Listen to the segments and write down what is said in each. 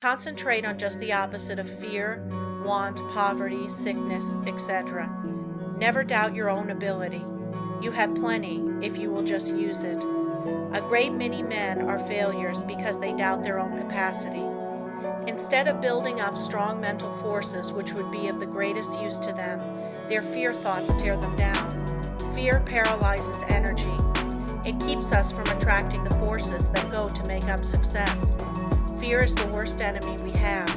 Concentrate on just the opposite of fear, want, poverty, sickness, etc. Never doubt your own ability. You have plenty if you will just use it. A great many men are failures because they doubt their own capacity. Instead of building up strong mental forces which would be of the greatest use to them, their fear thoughts tear them down. Fear paralyzes energy. It keeps us from attracting the forces that go to make up success. Fear is the worst enemy we have.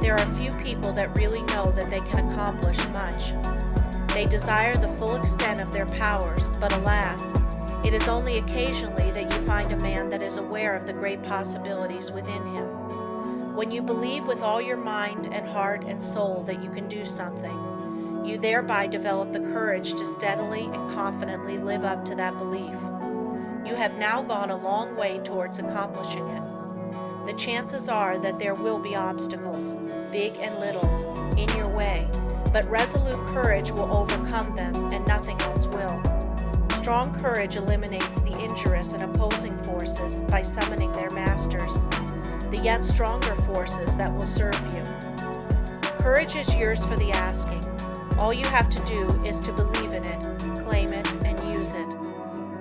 There are few people that really know that they can accomplish much. They desire the full extent of their powers, but alas, it is only occasionally that you find a man that is aware of the great possibilities within him. When you believe with all your mind and heart and soul that you can do something, you thereby develop the courage to steadily and confidently live up to that belief. You have now gone a long way towards accomplishing it. The chances are that there will be obstacles, big and little, in your way, but resolute courage will overcome them, and nothing else will. Strong courage eliminates the injurious and opposing forces by summoning their masters, the yet stronger forces that will serve you. Courage is yours for the asking. All you have to do is to believe in it, claim it, and use it.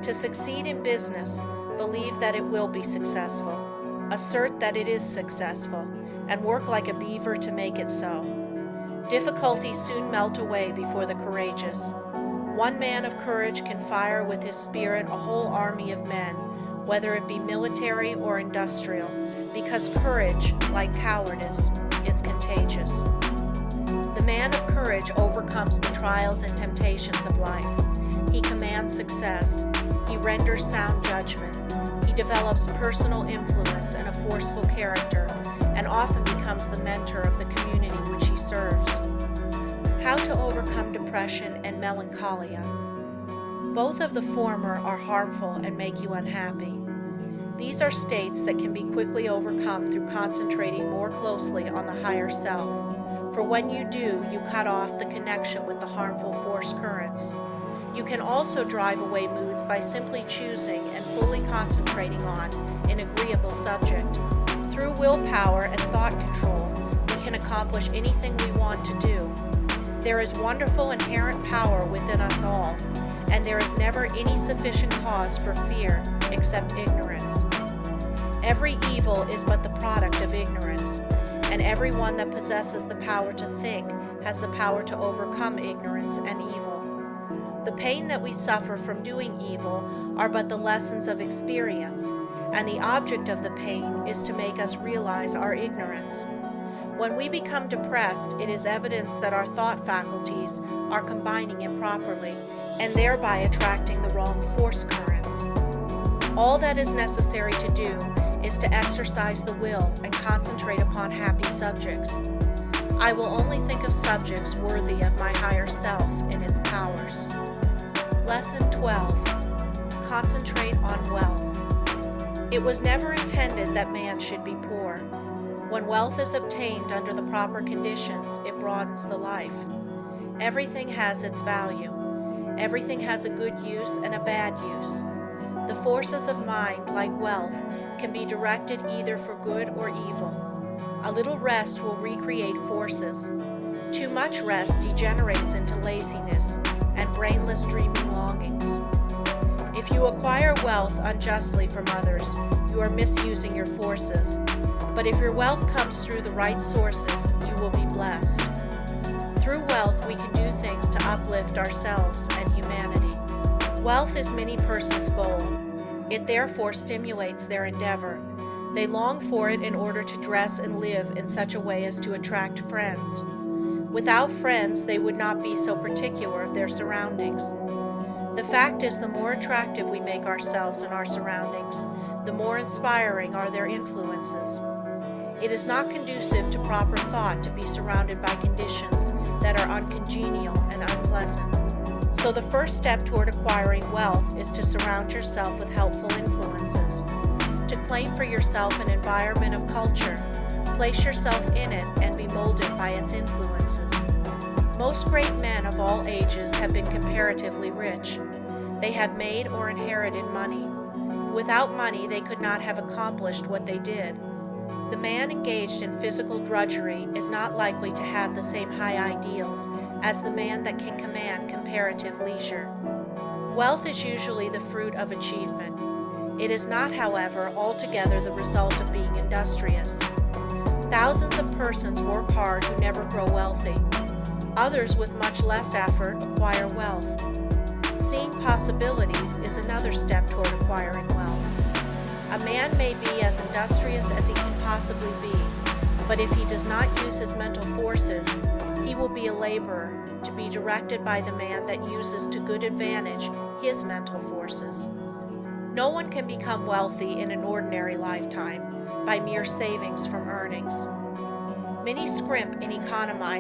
To succeed in business, believe that it will be successful. Assert that it is successful, and work like a beaver to make it so. Difficulties soon melt away before the courageous. One man of courage can fire with his spirit a whole army of men, whether it be military or industrial, because courage, like cowardice, is contagious. The man of courage overcomes the trials and temptations of life. He commands success. He renders sound judgment. He develops personal influence and a forceful character, and often becomes the mentor of the community which he serves. How to overcome depression and melancholia. Both of the former are harmful and make you unhappy. These are states that can be quickly overcome through concentrating more closely on the higher self, for when you do, you cut off the connection with the harmful force currents. You can also drive away moods by simply choosing and fully concentrating on an agreeable subject. Through willpower and thought control, we can accomplish anything we want to do. There is wonderful inherent power within us all, and there is never any sufficient cause for fear except ignorance. Every evil is but the product of ignorance, and everyone that possesses the power to think has the power to overcome ignorance and evil. The pain that we suffer from doing evil are but the lessons of experience, and the object of the pain is to make us realize our ignorance. When we become depressed, it is evidence that our thought faculties are combining improperly, and thereby attracting the wrong force currents. All that is necessary to do is to exercise the will and concentrate upon happy subjects. I will only think of subjects worthy of my higher self and its powers. Lesson 12. Concentrate on wealth. It was never intended that man should be poor. When wealth is obtained under the proper conditions, it broadens the life. Everything has its value. Everything has a good use and a bad use. The forces of mind, like wealth, can be directed either for good or evil. A little rest will recreate forces. Too much rest degenerates into laziness and brainless dreaming longings. If you acquire wealth unjustly from others, you are misusing your forces. But if your wealth comes through the right sources, you will be blessed. Through wealth, we can do things to uplift ourselves and humanity. Wealth is many persons' goal. It therefore stimulates their endeavor. They long for it in order to dress and live in such a way as to attract friends. Without friends, they would not be so particular of their surroundings. The fact is, the more attractive we make ourselves and our surroundings, the more inspiring are their influences. It is not conducive to proper thought to be surrounded by conditions that are uncongenial and unpleasant. So the first step toward acquiring wealth is to surround yourself with helpful influences. To claim for yourself an environment of culture, place yourself in it and be molded by its influences. Most great men of all ages have been comparatively rich. They have made or inherited money. Without money, they could not have accomplished what they did. The man engaged in physical drudgery is not likely to have the same high ideals as the man that can command comparative leisure. Wealth is usually the fruit of achievement. It is not, however, altogether the result of being industrious. Thousands of persons work hard who never grow wealthy. Others with much less effort acquire wealth. Seeing possibilities is another step toward acquiring wealth. A man may be as industrious as he can possibly be, but if he does not use his mental forces, he will be a laborer to be directed by the man that uses to good advantage his mental forces. No one can become wealthy in an ordinary lifetime by mere savings from earnings. Many scrimp and economize